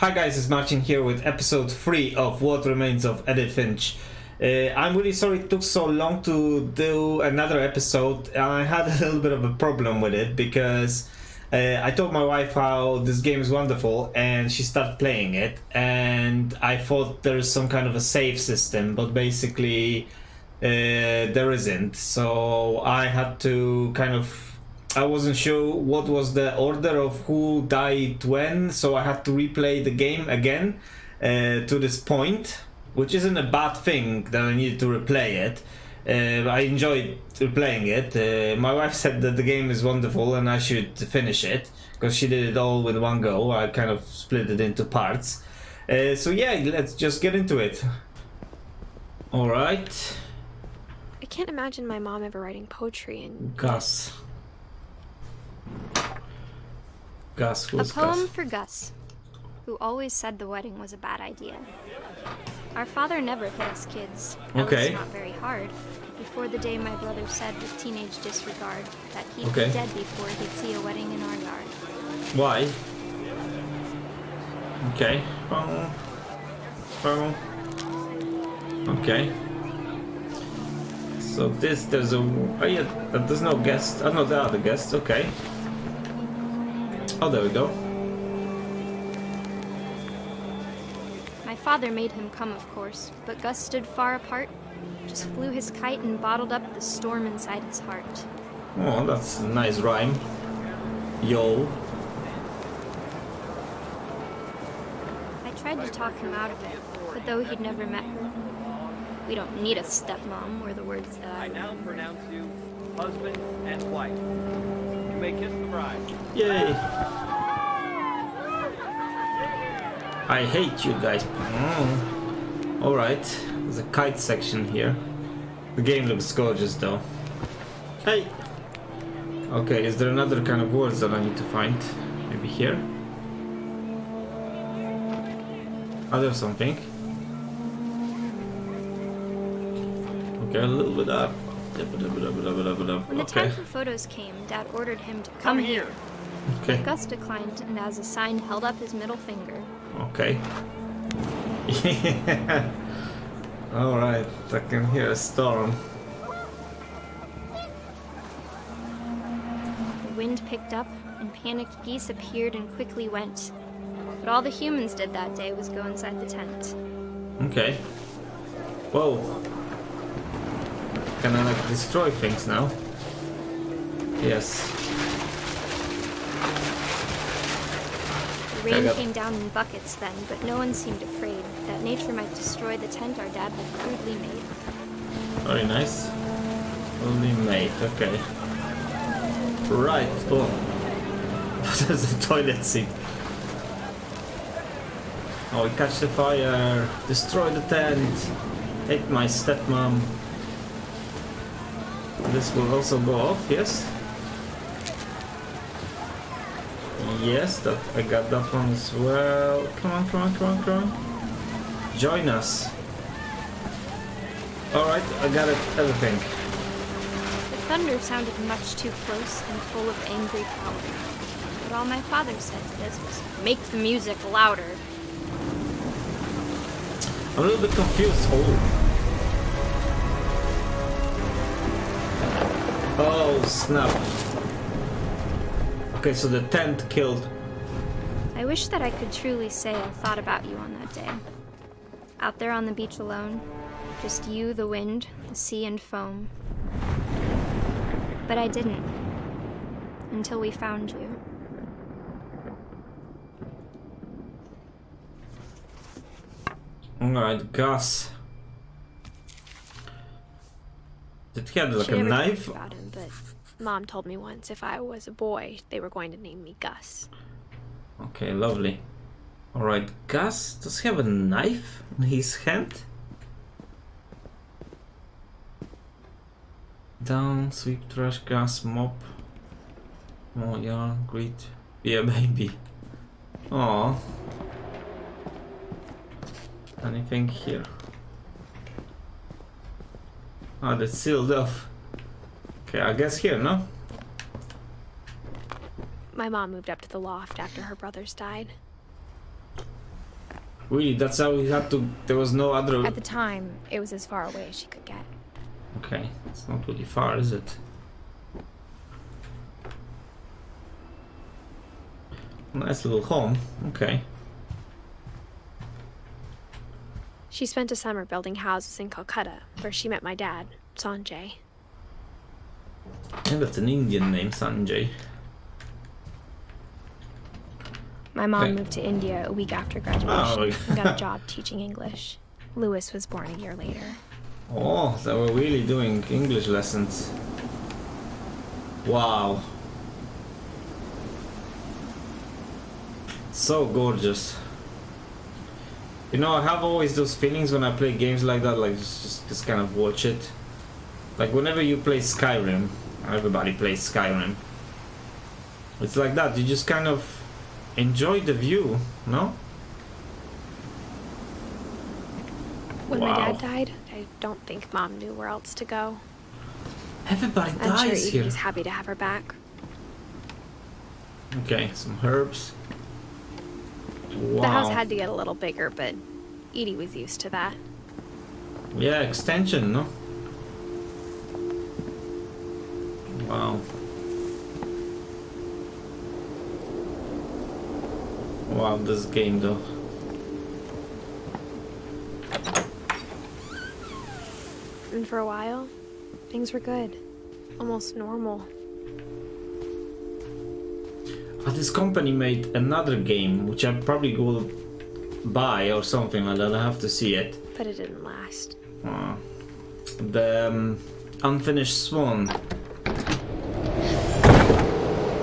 Hi guys, it's Marcin here with episode 3 of What Remains of Edith Finch. I'm really sorry it took so long to do another episode. I had a little bit of a problem with it because I told my wife how this game is wonderful and she started playing it, and I thought there's some kind of a save system, but basically there isn't. So I had to I wasn't sure what was the order of who died when, so I had to replay the game again to this point, which isn't a bad thing that I needed to replay it. I enjoyed replaying it. My wife said that the game is wonderful and I should finish it, because she did it all with one go. I kind of split it into parts. So yeah, let's just get into it. Alright. I can't imagine my mom ever writing poetry and... Gus. Gus, who's A poem Gus? for Gus, who always said the wedding was a bad idea. Our father never hit us kids, at Okay. least not very hard, before the day my brother said with teenage disregard that he'd Okay. be dead before he'd see a wedding in our yard. Why? Okay. Okay. So there's a... Oh yeah, there's no guest. Oh no, there are the guests, okay. Oh, there we go. My father made him come, of course, but Gus stood far apart, just flew his kite and bottled up the storm inside his heart. Oh, that's a nice rhyme. Yo. I tried to talk him out of it, but though he'd never met her, "We don't need a stepmom," were the words that I now pronounce you husband and wife. You may kiss the bride. Yay. I hate you guys. Alright. There's a kite section here. The game looks gorgeous though. Hey! Okay, is there another kind of words that I need to find? Maybe here? Oh, there's something. Okay, a little bit up. When the Okay. time for photos came, Dad ordered him to come here. Okay. Gus declined, and as a sign held up his middle finger. Okay. Yeah. Alright, I can hear a storm. The wind picked up, and panicked geese appeared and quickly went. But all the humans did that day was go inside the tent. Okay. Whoa. Can I like destroy things now? Yes. The rain Yep. came down in buckets then, but no one seemed afraid that nature might destroy the tent our dad had crudely made. Very nice. Only made, okay. Right, oh. There's a toilet seat. Oh, we catch the fire, destroy the tent, hate my stepmom. This will also go off, yes? Yes, that I got that one as well. Come on, come on, come on, come on. Join us. Alright, I got it, everything. The thunder sounded much too close and full of angry power. But all my father said to this was, "Make the music louder." I'm a little bit confused. Oh snap. Okay, so the tent killed. I wish that I could truly say I thought about you on that day. Out there on the beach alone, just you, the wind, the sea, and foam. But I didn't. Until we found you. Alright, Gus. Did he have like She a never knife? talked about him, but Mom told me once if I was a boy, they were going to name me Gus. Okay, lovely. Alright, Gus, does he have a knife in his hand? Down, sweep, trash, gas, mop. Oh, yeah, great. Be a baby. Aww. Anything here? Oh, that's sealed off. Okay, I guess here, no? My mom moved up to the loft after her brothers died. Really, that's how we had to. There was no other. At the time, it was as far away as she could get. Okay, it's not really far, is it? Nice little home. Okay. She spent a summer building houses in Calcutta, where she met my dad, Sanjay. And that's an Indian name, Sanjay. My mom Okay. moved to India a week after graduation Oh. and got a job teaching English. Louis was born a year later. Oh, they were really doing English lessons. Wow. So gorgeous. You know, I have always those feelings when I play games like that, like just kind of watch it. Like whenever you play Skyrim, everybody plays Skyrim. It's like that, you just kind of enjoy the view, no? When Wow. my dad died, I don't think Mom knew where else to go. Everybody I'm sure dies here. Edie's happy to have her back. Okay, some herbs. Wow. The house had to get a little bigger, but Edie was used to that. Yeah, extension, no? Wow. Wow, this game though. And for a while, things were good. Almost normal. This company made another game, which I probably will buy or something like that. I have to see it. But it didn't last. The Unfinished Swan.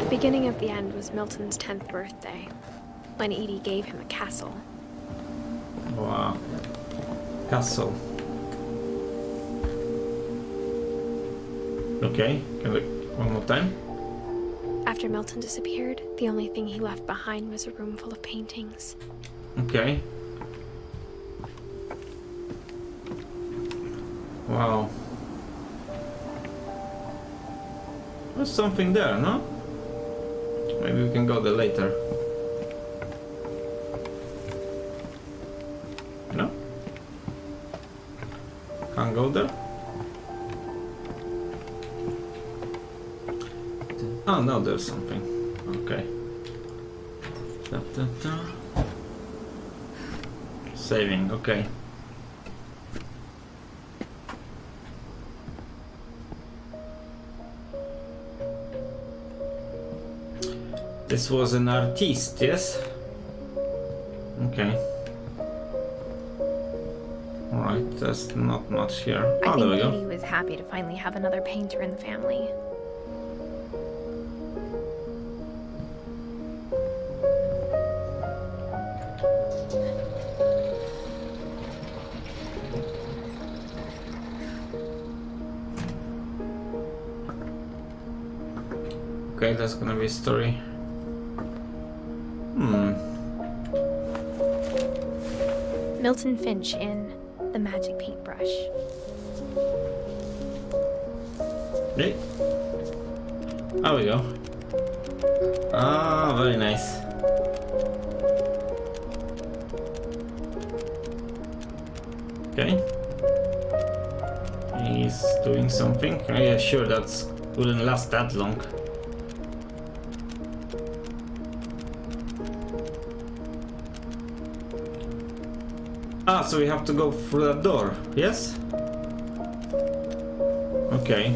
The beginning of the end was Milton's 10th birthday, when Edie gave him a castle. Wow. Castle. Okay, can we one more time? After Milton disappeared, the only thing he left behind was a room full of paintings. Okay. Wow. There's something there, no? Maybe we can go there later. No? Can't go there? Oh no, there's something. Okay. Da, da, da. Saving, okay. This was an artiste, yes? Okay. Alright, there's not much here. I Oh, there we think go. Edie was happy to finally have another painter in the family. Okay, that's gonna be a story. Milton Finch in The Magic Paintbrush. Hey. There we go. Ah, very nice. Okay. He's doing something. Oh, yeah, sure, that's wouldn't last that long. Ah, so we have to go through that door, yes? Okay.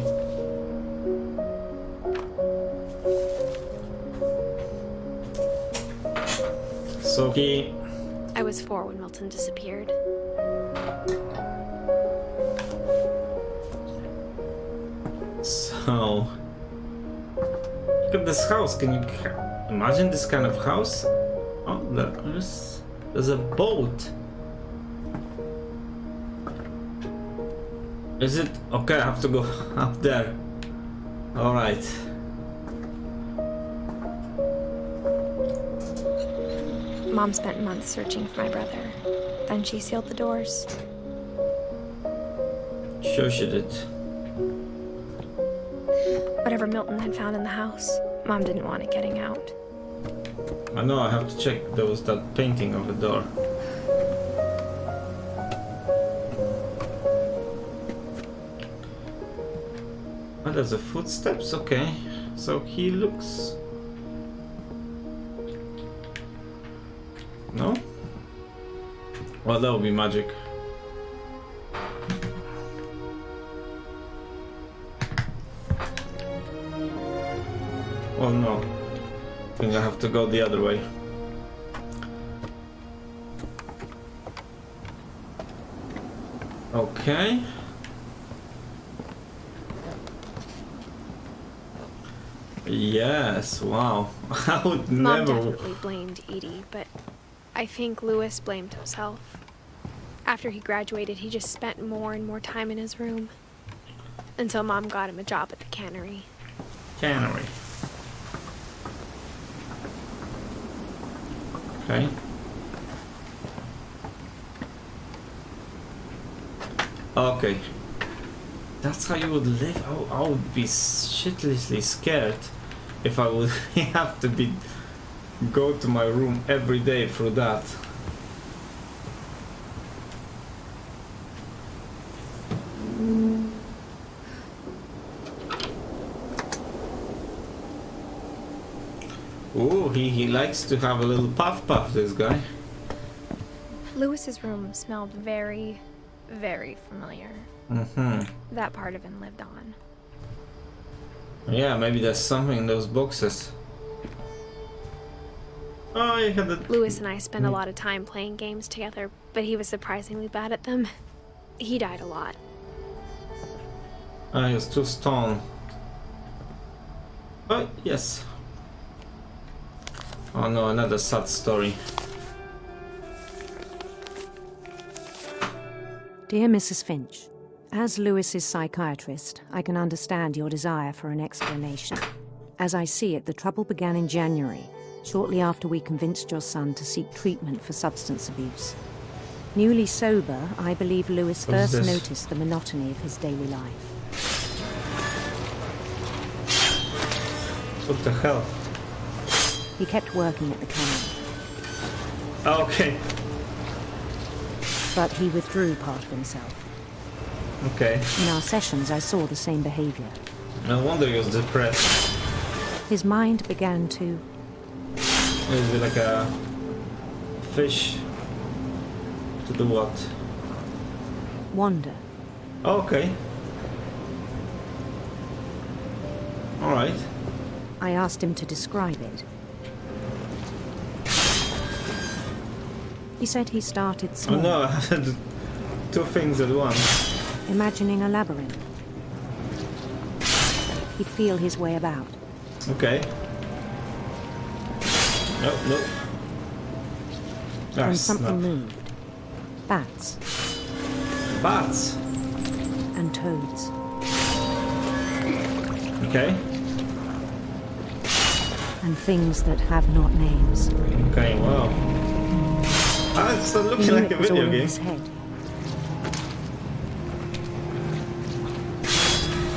So he... I was 4 when Milton disappeared. So... Look at this house, can you imagine this kind of house? Oh, there's a boat. Is it? Okay, I have to go up there. Alright. Mom spent months searching for my brother. Then she sealed the doors. Sure she did. Whatever Milton had found in the house, Mom didn't want it getting out. I know I have to check. There was that painting of the door. there's a footsteps, okay. So he looks... No? Well, that would be magic. Oh no. I think I have to go the other way. Okay. Yes, wow. I would Mom never... definitely blamed Edie, but I think Lewis blamed himself. After he graduated, he just spent more and more time in his room. Until Mom got him a job at the cannery. Cannery. Okay. Okay. That's how you would live? I would be shitlessly scared if I would have to go to my room every day through that. Ooh, he likes to have a little puff, this guy. Lewis's room smelled very, very familiar. That part of him lived on. Yeah, maybe there's something in those boxes. Oh, you had the... Lewis and I spent a lot of time playing games together, but he was surprisingly bad at them. He died a lot. He was too stoned. Oh, yes. Oh no, another sad story. Dear Mrs. Finch, as Lewis's psychiatrist, I can understand your desire for an explanation. As I see it, the trouble began in January, shortly after we convinced your son to seek treatment for substance abuse. Newly sober, I believe Lewis What's first this? noticed the monotony of his daily life. What the hell? He kept working at the cannery, Okay. but he withdrew part of himself. Okay. In our sessions, I saw the same behavior. No wonder he was depressed. His mind began to... Is it like a fish to the what? wander. Okay. Alright. I asked him to describe it. He said he started Oh small, no, I had two things at once. imagining a labyrinth. He'd feel his way about. Okay. Nope, nope. When Ah, something snap. moved. Bats Bats. and toads. Okay. And things that have not names. Okay, wow. Ah, it's He looking knew like a it was all video in game. his head.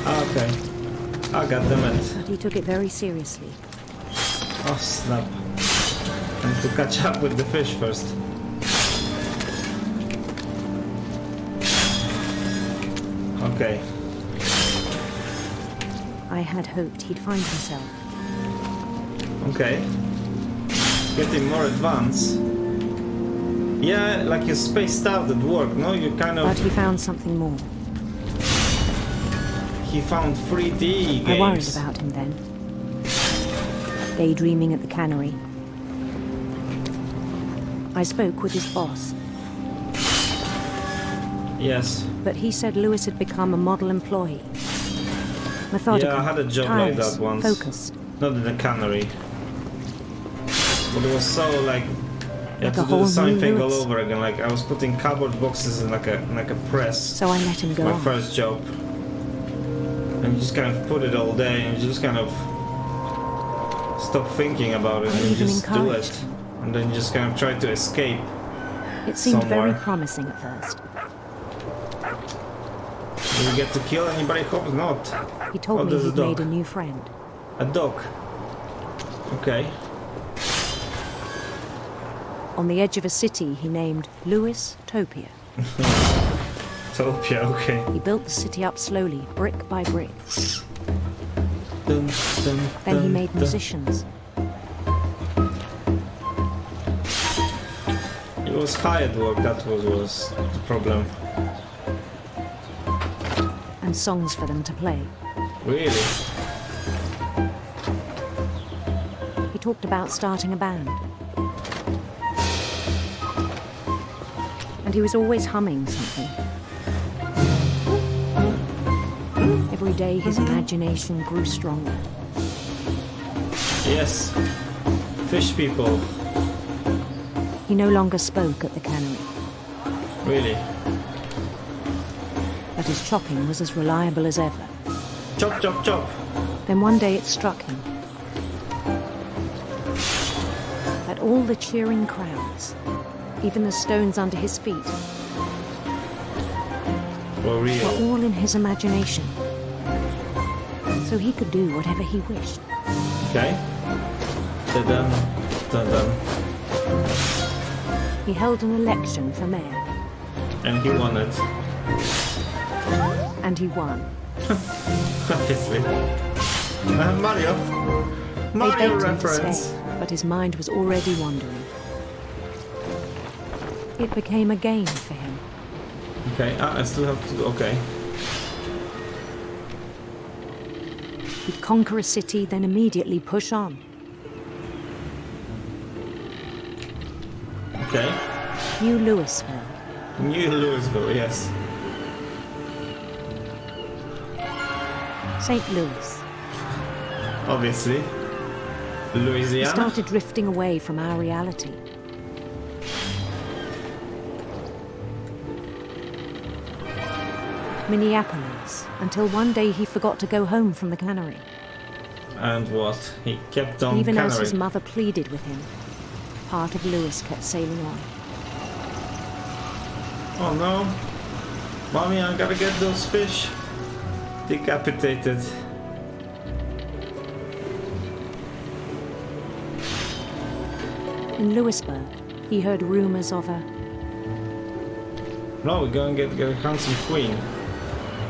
Ah, okay. Ah, goddammit. But he took it very seriously. Oh, snap. I need to catch up with the fish first. Okay. I had hoped he'd find himself. Okay. Getting more advanced. Yeah, like you spaced out at work, no? You kind But of... he found something more. He found 3D games. I worried about him then. Daydreaming at the cannery. I spoke with his boss, Yes. but he said Lewis had become a model employee. Methodical, Yeah, I had a job like tireless, that once. focused. Not in the cannery. But it was so like... You Like had a to do whole the same new thing all Lewis. over again. Like I was putting cardboard boxes in like a press. So I let him go My on. first job. And you just kind of put it all day and you just kind of stop thinking about it I and even just do encouraged. it. And then you just kind of try to escape. It seemed very somewhere. promising at first. Do you get to kill anybody? Hope not. He told Oh, me there's a he'd made dog. a new friend. A dog. Okay. On the edge of a city he named Lewis Topia. Topia, okay. He built the city up slowly, brick by brick. dun, dun, Then he dun, made dun. musicians. It was hired work, that was the problem. And songs for them to play. Really? He talked about starting a band. And he was always humming something. Every day his imagination grew stronger. Yes. Fish people. He no longer spoke at the cannery, Really? but his chopping was as reliable as ever. Chop, chop, chop. Then one day it struck him that all the cheering crowds, even the stones under his feet, For were real. all in his imagination. So he could do whatever he wished. Okay. Dun-dun. Dun-dun. He held an election for mayor, And he won it. and he won. Obviously. Mario. They Mario begged him to reference. stay, but his mind was already wandering. It became a game for him. Okay, I still have to. Okay. He'd conquer a city, then immediately push on. Okay. New Louisville. New Louisville, yes. St. Louis. Obviously. He Louisiana. started drifting away from our reality. Minneapolis, until one day he forgot to go home from the cannery. And what? He kept on Even as cannery. his mother pleaded with him, part of Louis kept sailing on. Oh no. Mommy, I gotta get those fish decapitated. In Louisburg, he heard rumors of a No, we're gonna get a handsome queen.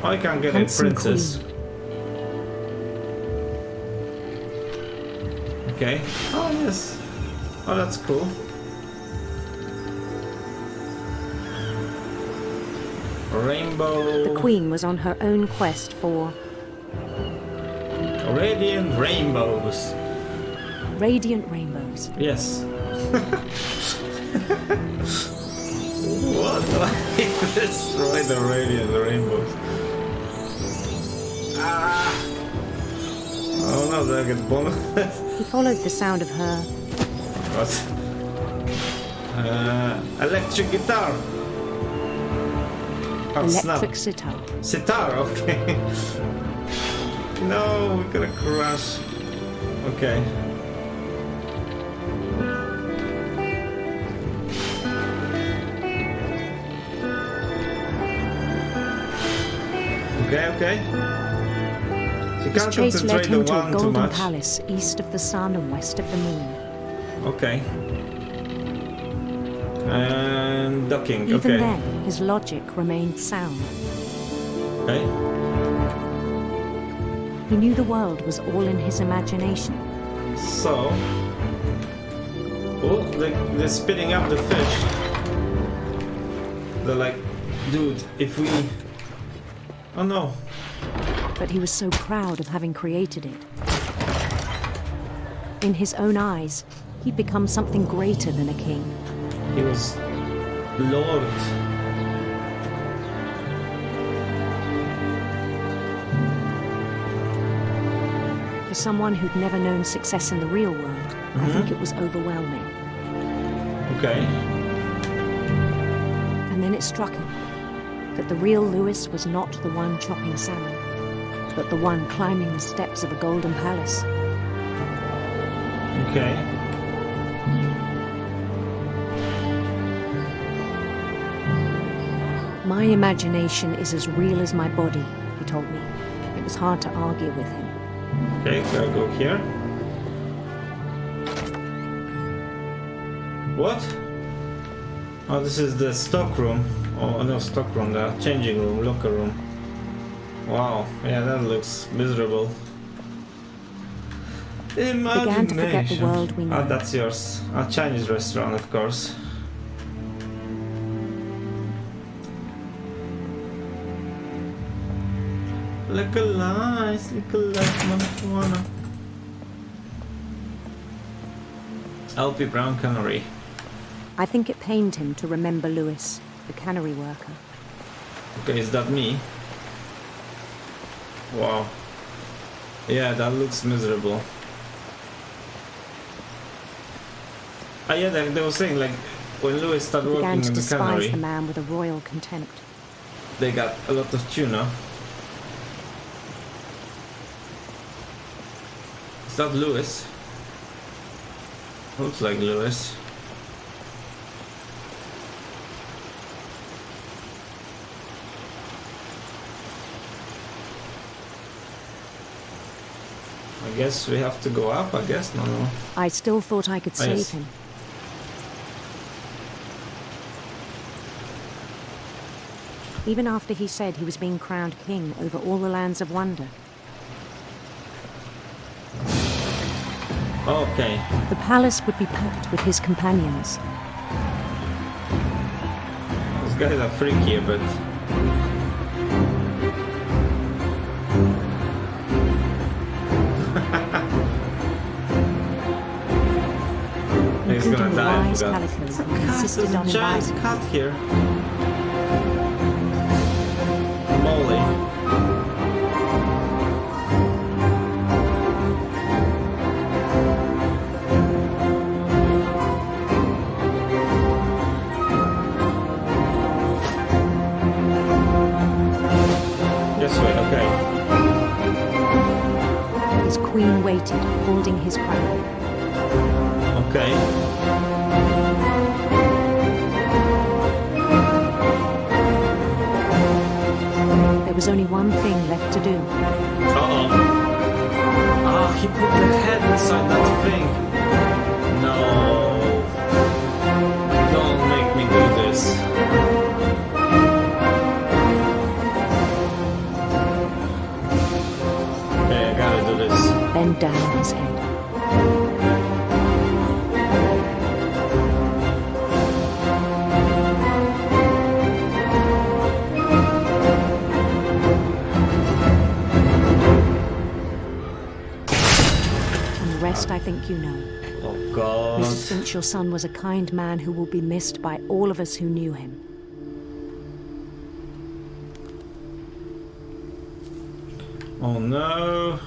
I can't get a handsome princess. queen. Okay. Oh yes. Oh, that's cool. Rainbow. The queen was on her own quest for Radiant rainbows. radiant rainbows. Yes. What? Destroy the radiant rainbows. Ah! Oh no, did I get bonus? He followed the sound of her What? Electric guitar. Oh, electric snap. sitar. Sitar, okay. No, we're gonna crash. Okay. Okay. You His can't chase led concentrate him on to a one too golden much. palace east of the sun and west of the moon. Okay. And docking. Even Okay. then, his logic remained sound. Okay. He knew the world was all in his imagination. So. Oh, they're spitting up the fish. They're like, dude, if we. Oh no. But he was so proud of having created it. In his own eyes, he'd become something greater than a king. He was Lord. For someone who'd never known success in the real world, I think it was overwhelming. Okay. And then it struck him that the real Louis was not the one chopping salmon, but the one climbing the steps of a golden palace. Okay. My imagination is as real as my body, he told me. It was hard to argue with him. Okay, gotta go here. What? Oh, this is the stock room. Oh, no, stock room, the changing room, locker room. Wow, yeah, that looks miserable. Began to forget the world we know. Oh, that's yours. A Chinese restaurant, of course. Legalize marijuana. LP Brown Cannery. I think it pained him to remember Lewis, the cannery worker. Okay, is that me? Wow. Yeah, that looks miserable. Ah, yeah, they were saying, like, when Lewis started working Began to in the despise cannery, the man with a royal contempt. they got a lot of tuna. Is that Lewis? Looks like Lewis. I guess we have to go up, I guess, no. I still thought I could save yes. him. Even after he said he was being crowned king over all the lands of wonder. Okay. The palace would be packed with his companions. Those guys are freaky a bit. He's gonna including the die. wise Calico who insisted on There's a giant inviting. cat here. Molly. Yes, wait, okay. His queen waited, holding his crown. Okay. There was only one thing left to do. Uh-oh. Oh, he put the head inside that thing. No. Don't make me do this. Okay, I gotta do this. Bend down his head. I think you know. Oh God. Mrs. Finch, your son was a kind man who will be missed by all of us who knew him. Oh no.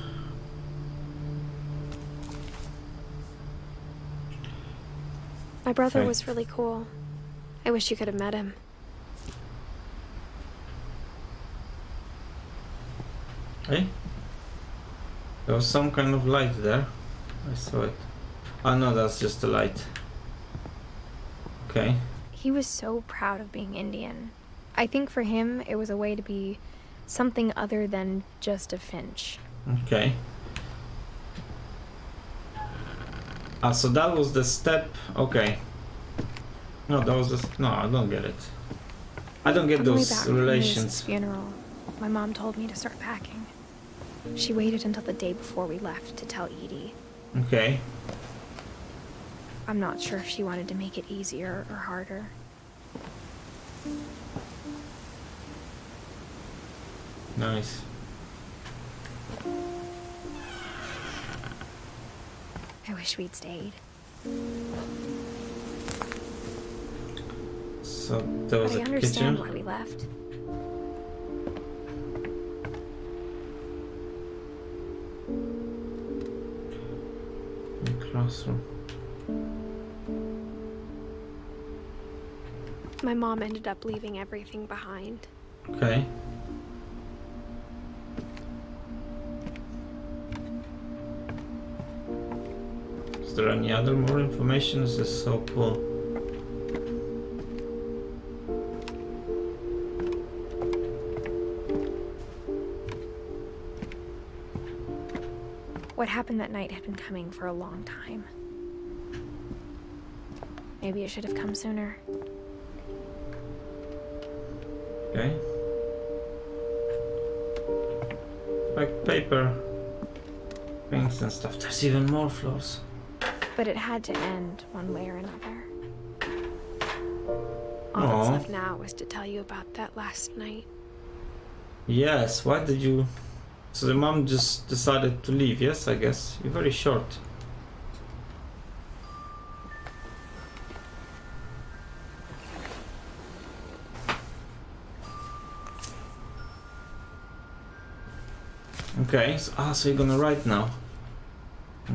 My brother Okay. was really cool. I wish you could have met him. Hey? There was some kind of light there. I saw it. Oh no, that's just a light. Okay. He was so proud of being Indian. I think for him, it was a way to be something other than just a Finch. Okay. Ah, so that was the step. Okay. No, that was the. No, I don't get it. I don't get On the way those back from relations. Lisa's funeral, my mom told me to start packing. She waited until the day before we left to tell Edie. Okay. I'm not sure if she wanted to make it easier or harder. Nice. I wish we'd stayed. So there was But I a understand kitchen. why we left. Classroom. My mom ended up leaving everything behind. Okay. Is there any other more information? This is so cool. What happened that night had been coming for a long time. Maybe it should have come sooner. Okay. Like paper. Okay, drawings and stuff. There's even more floors. But it had to end one way or another. All Aw. that's left now was to tell you about that last night. Yes, why did you... So the mom just decided to leave, yes, I guess. You're very short. Okay, so you're gonna write now.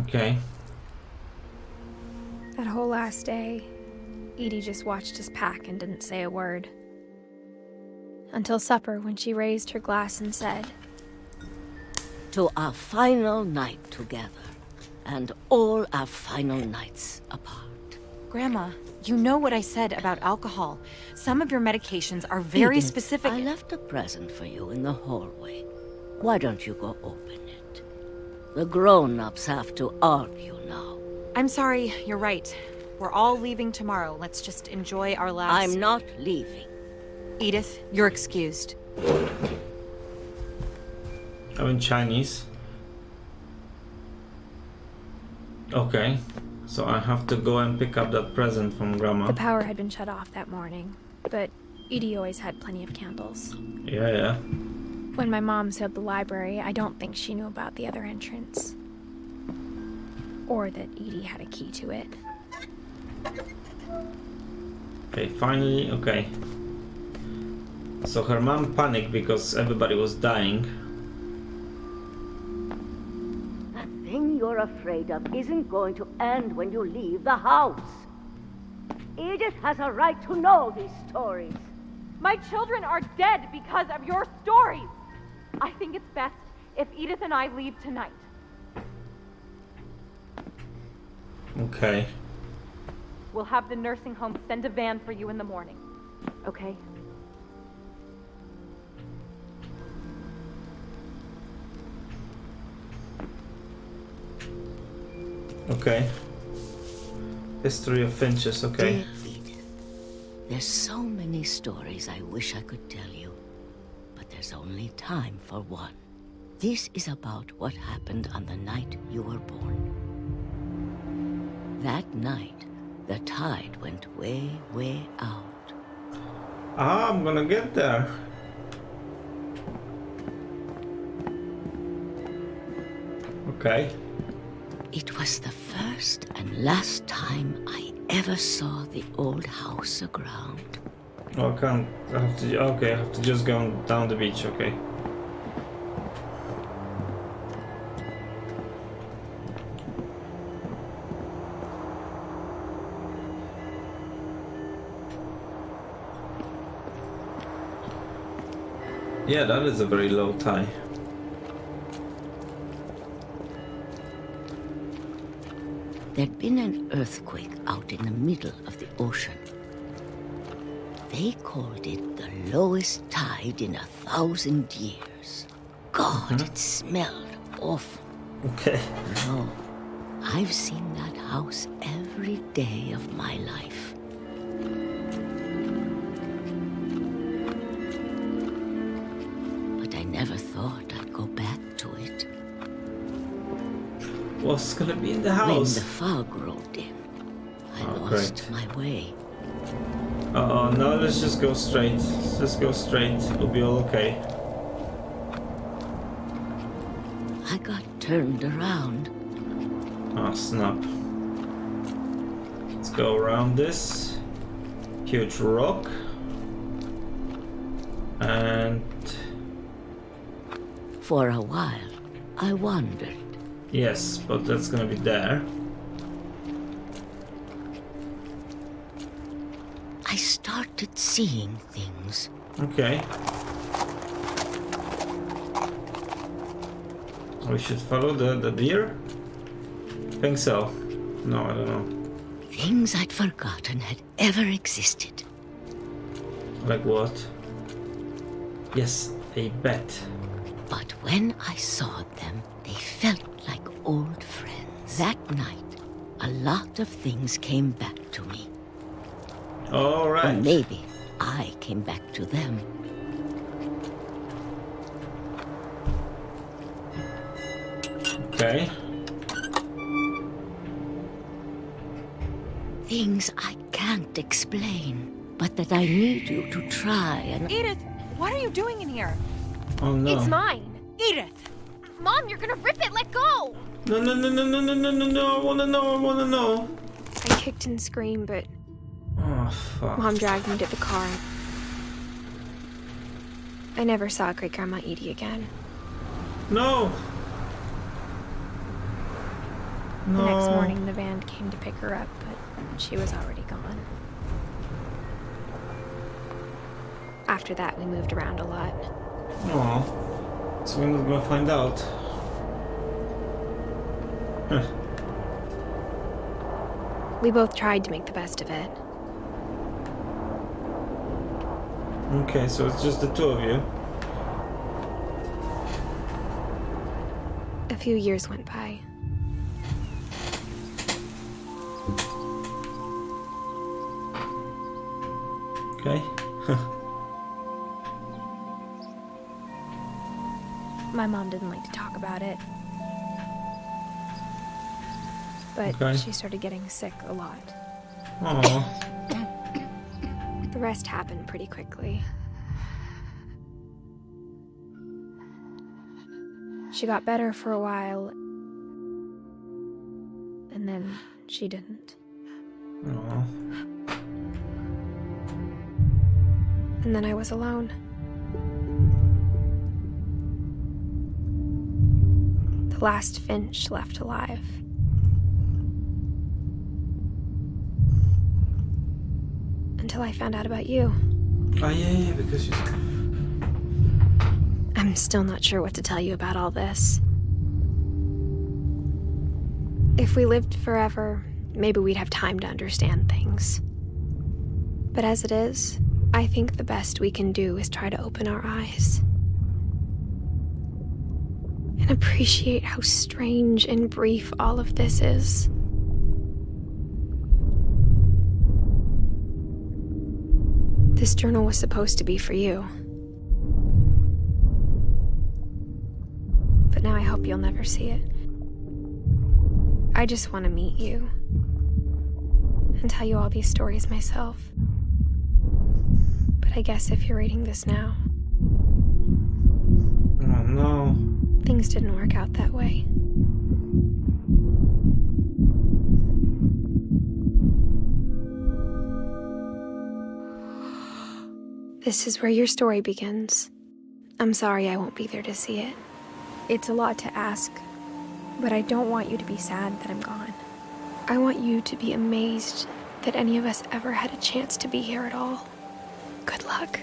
Okay. That whole last day, Edie just watched us pack and didn't say a word. Until supper, when she raised her glass and said, To our final night together, and all our final nights apart. Grandma, you know what I said about alcohol. Some of your medications are very Edith, specific. I left a present for you in the hallway. Why don't you go open it? The grown-ups have to argue now. I'm sorry, you're right. We're all leaving tomorrow. Let's just enjoy our last... I'm not leaving. Edith, you're excused. I'm in Chinese. Okay. So I have to go and pick up that present from Grandma. the power had been shut off that morning, but Edie always had plenty of candles. Yeah. When my mom sealed the library, I don't think she knew about the other entrance. Or that Edie had a key to it. Okay, finally, okay. So her mom panicked because everybody was dying. That thing you're afraid of isn't going to end when you leave the house. Edith has a right to know these stories. My children are dead because of your stories. I think it's best if Edith and I leave tonight. Okay. We'll have the nursing home send a van for you in the morning. Okay? Okay. History of Finches, okay. Dear Edith, there's so many stories I wish I could tell you, but there's only time for one. This is about what happened on the night you were born. That night, the tide went way, way out. I'm gonna get there. Okay. It was the first and last time I ever saw the old house aground. Oh, I can't. I have to. Okay, I have to just go down the beach. Okay. Yeah, that is a very low tide. There'd been an earthquake out in the middle of the ocean. They called it the lowest tide in 1,000 years. God, it smelled awful. Okay. No, I've seen that house every day of my life. But I never thought I'd go back to it. What's gonna be in the When house? the fog rolled in, I Oh, lost great. my way. Oh no, let's just go straight. Let's just go straight. It'll be all okay. I got turned around. Oh snap. Let's go around this huge rock. And For a while, I wondered. yes, but that's gonna be there. I started seeing things. Okay. We should follow the deer? Think so. No, I don't know. Things I'd forgotten had ever existed. Like what? Yes, a bat. But when I saw them, they felt like old friends. That night, a lot of things came back to me. All Or right. maybe I came back to them. Okay. Things I can't explain, but that I need you to try and... Edith, what are you doing in here? Oh no. It's mine. Edith! Mom, you're gonna rip it. Let go. No, no, no, no, no, no, no, no, no, I wanna know. I kicked and screamed, but Oh, fuck. Mom dragged me to the car. I never saw Great Grandma Edie again. No! No. The next morning, the van came to pick her up, but she was already gone. After that, we moved around a lot. Oh. So we're not gonna find out. Huh. We both tried to make the best of it. Okay, so it's just the two of you. A few years went by. Okay. My mom didn't like to talk about it. But Okay. she started getting sick a lot. Oh. The rest happened pretty quickly. She got better for a while, and then she didn't. Oh. And then I was alone. The last Finch left alive. Until I found out about you. Oh yeah, because you... I'm still not sure what to tell you about all this. If we lived forever, maybe we'd have time to understand things. But as it is, I think the best we can do is try to open our eyes. And appreciate how strange and brief all of this is. This journal was supposed to be for you. But now I hope you'll never see it. I just want to meet you and tell you all these stories myself. But I guess if you're reading this now, Oh no. things didn't work out that way. This is where your story begins. I'm sorry I won't be there to see it. It's a lot to ask, but I don't want you to be sad that I'm gone. I want you to be amazed that any of us ever had a chance to be here at all. Good luck.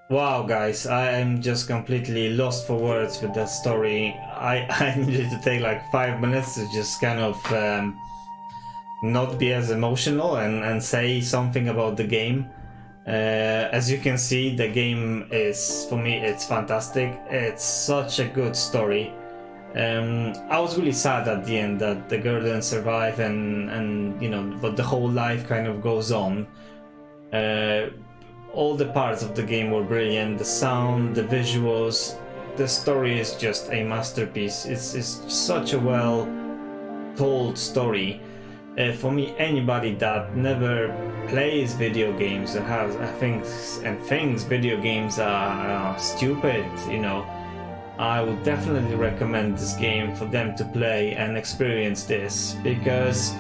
Wow, guys, I am just completely lost for words with that story. I needed to take like 5 minutes to just kind of not be as emotional and say something about the game. As you can see, the game is, for me, it's fantastic. It's such a good story. I was really sad at the end that the girl didn't survive, and you know, but the whole life kind of goes on. All the parts of the game were brilliant. The sound, the visuals, the story is just a masterpiece. It's such a well told story. For me, anybody that never plays video games and thinks video games are stupid, you know, I would definitely recommend this game for them to play and experience this, because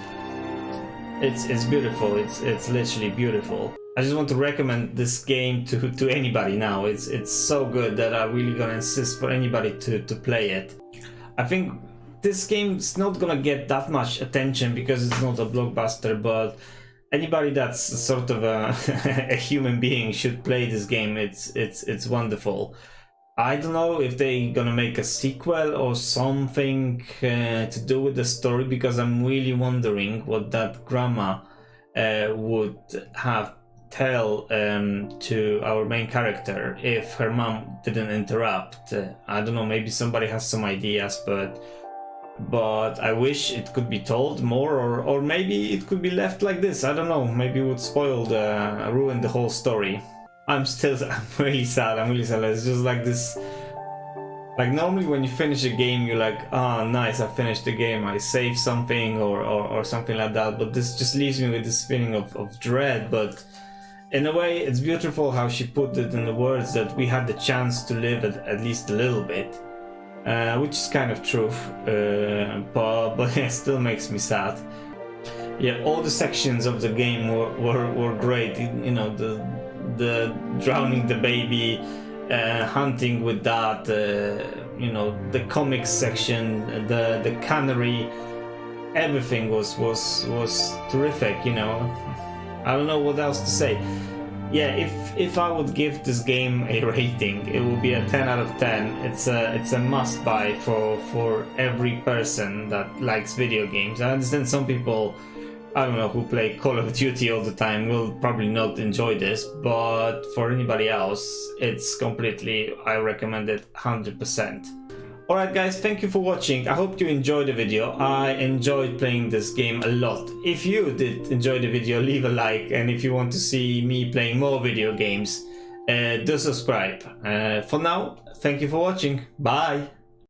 it's beautiful. It's literally beautiful. I just want to recommend this game to anybody now. It's so good that I'm really gonna insist for anybody to play it. I think this game's not gonna get that much attention because it's not a blockbuster, but anybody that's sort of a, a human being should play this game. It's wonderful. I don't know if they're gonna make a sequel or something to do with the story, because I'm really wondering what that grandma would have tell to our main character if her mom didn't interrupt. I don't know, maybe somebody has some ideas, but I wish it could be told more, or maybe it could be left like this. I don't know, maybe it would ruin the whole story. I'm really sad. It's just like this, like normally when you finish a game you're like, oh nice, I finished the game, I saved something or something like that, but this just leaves me with this feeling of dread. But in a way it's beautiful how she put it in the words that we had the chance to live at least a little bit, which is kind of true, but it still makes me sad. Yeah, all the sections of the game were great. You know, the drowning the baby, hunting with that, you know, the comics section, the cannery, everything was terrific. You know, I don't know what else to say. Yeah, if I would give this game a rating, it would be a 10 out of 10. It's a must buy for every person that likes video games. I understand some people, I don't know, who play Call of Duty all the time will probably not enjoy this, but for anybody else, it's completely, I recommend it 100%. Alright guys, thank you for watching. I hope you enjoyed the video. I enjoyed playing this game a lot. If you did enjoy the video, leave a like, and if you want to see me playing more video games, do subscribe. For now, thank you for watching. Bye!